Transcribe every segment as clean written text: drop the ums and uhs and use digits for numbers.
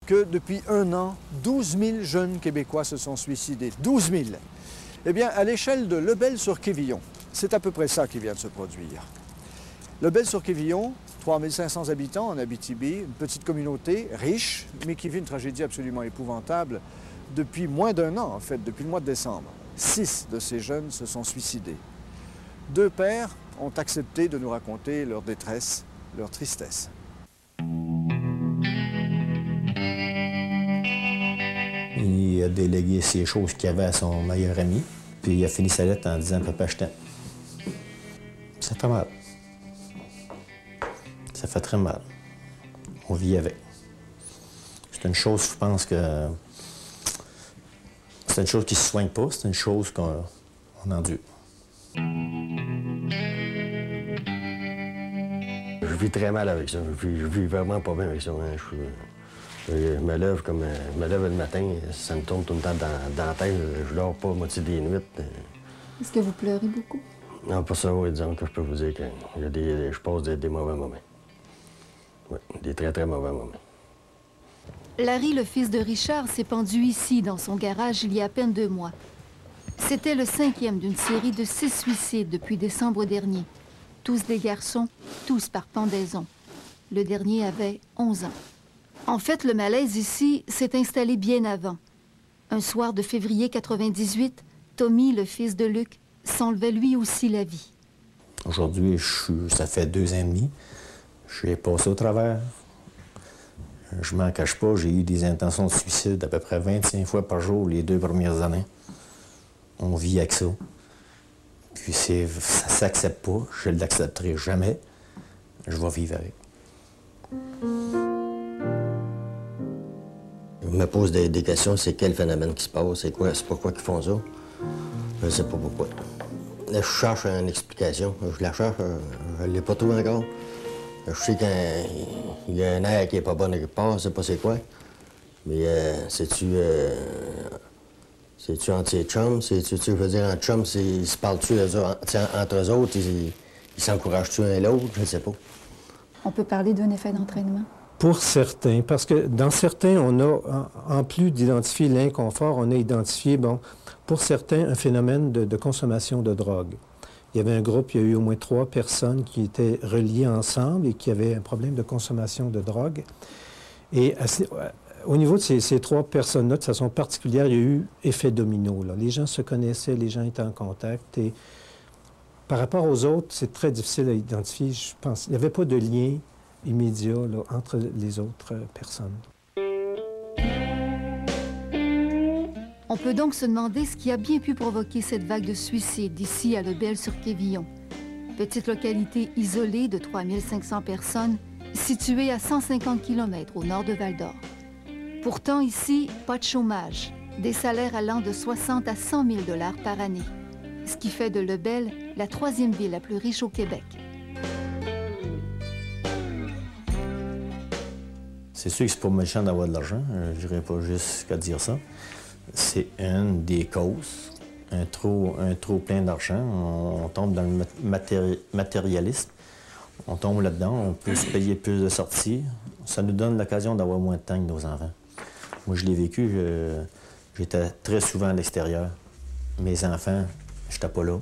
que depuis un an, 12 000 jeunes Québécois se sont suicidés. 12 000! Eh bien, à l'échelle de Lebel-sur-Quévillon, c'est à peu près ça qui vient de se produire. Lebel-sur-Quévillon, 3 500 habitants en Abitibi, une petite communauté riche, mais qui vit une tragédie absolument épouvantable depuis moins d'un an, en fait, depuis le mois de décembre. 6 de ces jeunes se sont suicidés. 2 pères ont accepté de nous raconter leur détresse, leur tristesse. Il a délégué ces choses qu'il avait à son meilleur ami, puis il a fini sa lettre en disant « Papa, je t'aime ». Ça fait mal. Ça fait très mal. On vit avec. C'est une chose, je pense que... C'est une chose qui ne se soigne pas, c'est une chose qu'on endure. Je vis très mal avec ça. Je vis vraiment pas bien avec ça. Hein. Je me lève le matin, ça me tourne tout le temps dans la tête. Je dors pas à moitié des nuits. Est-ce que vous pleurez beaucoup? Non, pas ça, oui, disons que je peux vous dire que je passe des mauvais moments. Oui, des très, très mauvais moments. Larry, le fils de Richard, s'est pendu ici, dans son garage, il y a à peine 2 mois. C'était le 5e d'une série de 6 suicides depuis décembre dernier. Tous des garçons, tous par pendaison. Le dernier avait 11 ans. En fait, le malaise ici s'est installé bien avant. Un soir de février 98, Tommy, le fils de Luc, s'enlevait lui aussi la vie. Aujourd'hui, ça fait 2 ans et demi. Je suis passé au travers. Je m'en cache pas, j'ai eu des intentions de suicide à peu près 25 fois par jour les 2 premières années. On vit avec ça. Puis ça ne s'accepte pas, je ne l'accepterai jamais. Je vais vivre avec. Je me pose des questions, c'est quel phénomène qui se passe, c'est pourquoi ils font ça. Je ne sais pas pourquoi. Là, je cherche une explication. Je la cherche, je ne l'ai pas trouvée encore. Je sais qu'il y a un air qui n'est pas bon quelque part, je ne sais pas c'est quoi. Mais c'est-tu entre ses chums? Je veux dire, entre chums, ils se parlent-tu entre eux autres? Ils s'encouragent-tu un l'autre? Je ne sais pas. On peut parler d'un effet d'entraînement? Pour certains, parce que dans certains, on a, en plus d'identifier l'inconfort, on a identifié, bon, pour certains, un phénomène de consommation de drogue. Il y avait un groupe, il y a eu au moins 3 personnes qui étaient reliées ensemble et qui avaient un problème de consommation de drogue. Et au niveau de ces 3 personnes-là, de façon particulière, il y a eu effet domino. Là. Les gens se connaissaient, les gens étaient en contact. Et par rapport aux autres, c'est très difficile à identifier, je pense. Il n'y avait pas de lien immédiat là, entre les autres personnes. On peut donc se demander ce qui a bien pu provoquer cette vague de suicides ici à Lebel-sur-Quévillon. Petite localité isolée de 3 500 personnes, située à 150 km au nord de Val-d'Or. Pourtant ici, pas de chômage, des salaires allant de 60 à 100 000 $ par année, ce qui fait de Lebel la 3e ville la plus riche au Québec. C'est sûr que c'est pas méchant d'avoir de l'argent, je n'irai pas jusqu'à dire ça. C'est une des causes, un trop plein d'argent. On tombe dans le matérialisme, on tombe là-dedans, on peut se payer plus de sorties. Ça nous donne l'occasion d'avoir moins de temps que nos enfants. Moi, je l'ai vécu, j'étais très souvent à l'extérieur. Mes enfants, j'étais pas là.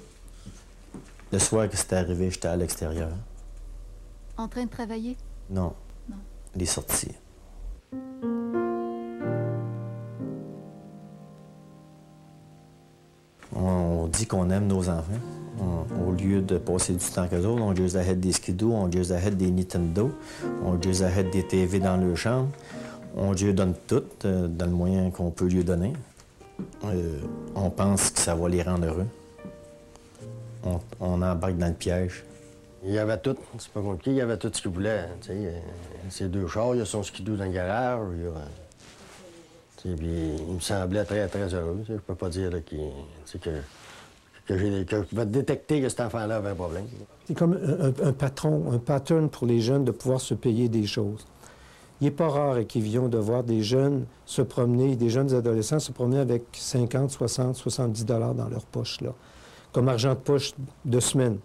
Le soir que c'était arrivé, j'étais à l'extérieur. En train de travailler? Non. Non. Les sorties. On dit qu'on aime nos enfants. Au lieu de passer du temps qu'eux autres, on les achète des skidoo, on les achète des Nintendo, on les achète des TV dans leur chambre. On lui donne tout, dans le moyen qu'on peut lui donner. On pense que ça va les rendre heureux. On embarque dans le piège. Il y avait tout, c'est pas compliqué, il y avait tout ce qu'il voulait. Ces 2 chars, il y a son skidoo dans le garage. Puis il me semblait très, très heureux. Je peux pas dire là, que je pouvais détecter que cet enfant-là avait un problème. C'est comme un pattern pour les jeunes de pouvoir se payer des choses. Il n'est pas rare à Quévillon de voir des jeunes se promener, des jeunes adolescents se promener avec 50, 60, 70 $ dans leur poche, là, comme argent de poche de semaine.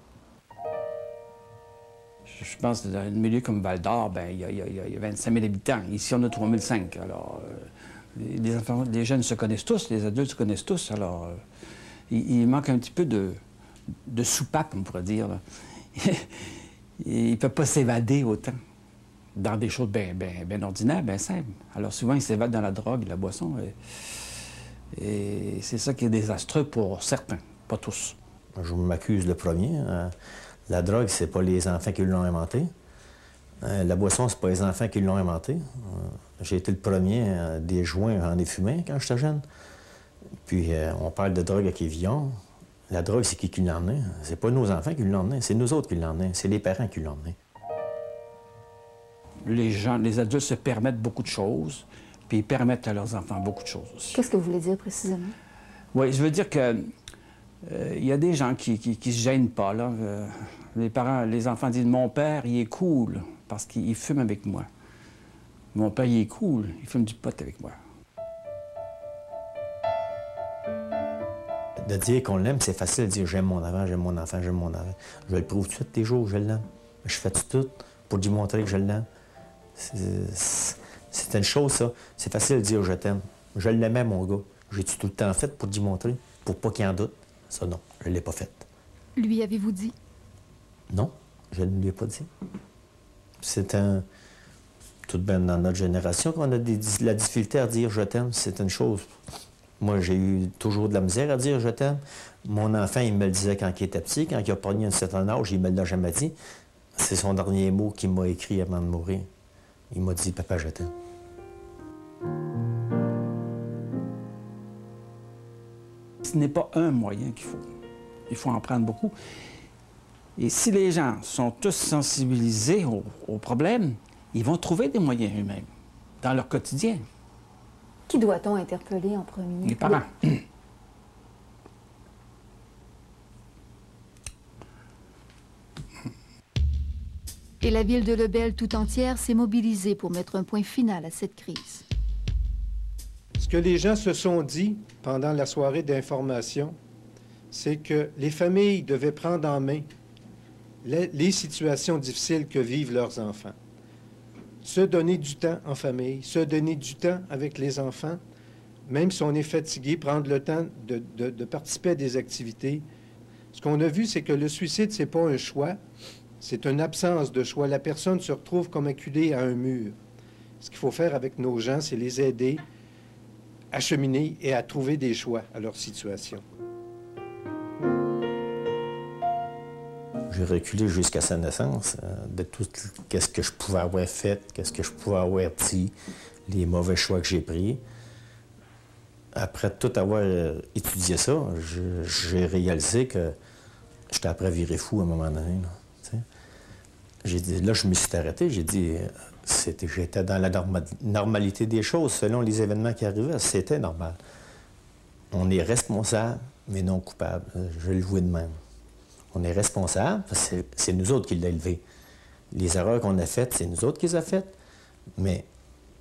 Je pense que dans un milieu comme Val-d'Or, il y a 25 000 habitants. Ici, on a 3 500. Alors, les enfants, les jeunes se connaissent tous, les adultes se connaissent tous. Alors, il manque un petit peu de soupape, on pourrait dire. Là. Il ne peut pas s'évader autant dans des choses bien ordinaires, bien simples. Alors, souvent, il s'évade dans la drogue, la boisson. Et c'est ça qui est désastreux pour certains, pas tous. Je m'accuse le premier. La drogue, c'est pas les enfants qui l'ont inventé. La boisson, c'est pas les enfants qui l'ont inventé. J'ai été le premier des joints, j'en ai fumé quand j'étais jeune. Puis on parle de drogue à Quévillon. La drogue, c'est qui l'a emmené? C'est pas nos enfants qui l'ont emmené, c'est nous autres qui l'ont emmené. C'est les parents qui l'ont emmené. Les adultes se permettent beaucoup de choses, puis ils permettent à leurs enfants beaucoup de choses aussi. Qu'est-ce que vous voulez dire précisément? Oui, je veux dire que il y a des gens qui se gênent pas, là. Les enfants disent « Mon père, il est cool parce qu'il fume avec moi. Mon père, il est cool, il fume du pot avec moi. » De dire qu'on l'aime, c'est facile de dire « J'aime mon enfant, j'aime mon enfant, j'aime mon enfant. » Je le prouve tout de suite, des jours où je l'aime. Je fais tout pour lui montrer que je l'aime. C'est une chose, ça. C'est facile de dire « Je t'aime. » Je l'aimais, mon gars. J'ai-tu tout le temps fait pour lui montrer, pour pas qu'il en doute? Ça, non, je ne l'ai pas fait. Lui avez-vous dit? Non, je ne lui ai pas dit. C'est un... Tout de même dans notre génération qu'on a la difficulté à dire « je t'aime », c'est une chose. Moi, j'ai eu toujours de la misère à dire « je t'aime ». Mon enfant, il me le disait quand il était petit, quand il a pogné un certain âge, il me l'a jamais dit. C'est son dernier mot qu'il m'a écrit avant de mourir. Il m'a dit « Papa, je t'aime ». Ce n'est pas un moyen qu'il faut. Il faut en prendre beaucoup. Et si les gens sont tous sensibilisés au problème, ils vont trouver des moyens eux-mêmes dans leur quotidien. Qui doit-on interpeller en premier? Les parents. Et la ville de Lebel tout entière s'est mobilisée pour mettre un point final à cette crise. Ce que les gens se sont dit pendant la soirée d'information, c'est que les familles devaient prendre en main les situations difficiles que vivent leurs enfants. Se donner du temps en famille, se donner du temps avec les enfants, même si on est fatigué, prendre le temps de participer à des activités. Ce qu'on a vu, c'est que le suicide, c'est pas un choix, c'est une absence de choix. La personne se retrouve comme acculée à un mur. Ce qu'il faut faire avec nos gens, c'est les aider à cheminer et à trouver des choix à leur situation. J'ai reculé jusqu'à sa naissance, de tout ce que je pouvais avoir fait, qu'est-ce que je pouvais avoir dit, les mauvais choix que j'ai pris. Après tout avoir étudié ça, j'ai réalisé que j'étais après à virer fou à un moment donné. J'ai dit, là, je me suis arrêté, j'ai dit, j'étais dans la normalité des choses, selon les événements qui arrivaient, c'était normal. On est responsable, mais non coupable. Je le vois de même. On est responsable, parce que c'est nous autres qui l'avons élevé. Les erreurs qu'on a faites, c'est nous autres qui les avons faites. Mais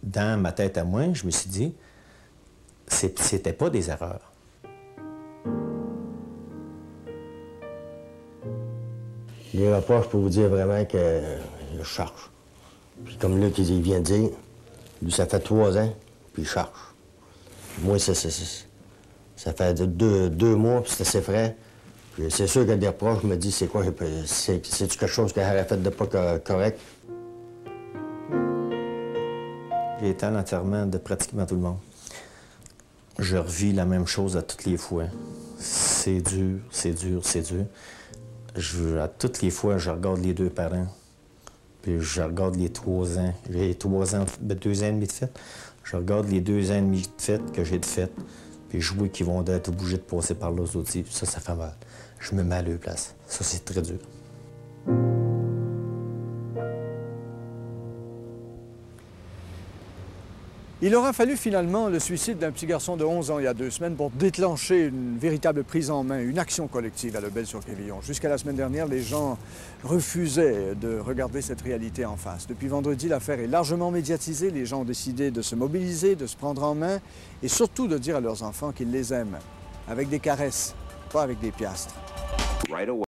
dans ma tête à moi, je me suis dit, c'était pas des erreurs. Les rapports, je peux vous dire vraiment que je cherche. Puis comme Luc il vient de dire, lui, ça fait 3 ans, puis il cherche. Moi, ça fait 2 mois, puis c'est assez frais. C'est sûr que des reproches, je me dis, c'est quoi, c'est-tu quelque chose qu'elle aurait fait de pas correct? J'ai été à l'enterrement de pratiquement tout le monde. Je revis la même chose à toutes les fois. C'est dur, c'est dur, c'est dur. À toutes les fois, je regarde les 2 parents, puis je regarde les 3 ans. J'ai 2 ans et demi de fête. Je regarde les 2 ans et demi de fête que j'ai de fête, puis je vois qu'ils vont être obligés de passer par là aussi. Ça fait mal. Je me mets à leur place. Ça, c'est très dur. Il aura fallu finalement le suicide d'un petit garçon de 11 ans il y a 2 semaines pour déclencher une véritable prise en main, une action collective à Lebel-sur-Quévillon. Jusqu'à la semaine dernière, les gens refusaient de regarder cette réalité en face. Depuis vendredi, l'affaire est largement médiatisée. Les gens ont décidé de se mobiliser, de se prendre en main et surtout de dire à leurs enfants qu'ils les aiment, avec des caresses, pas avec des piastres.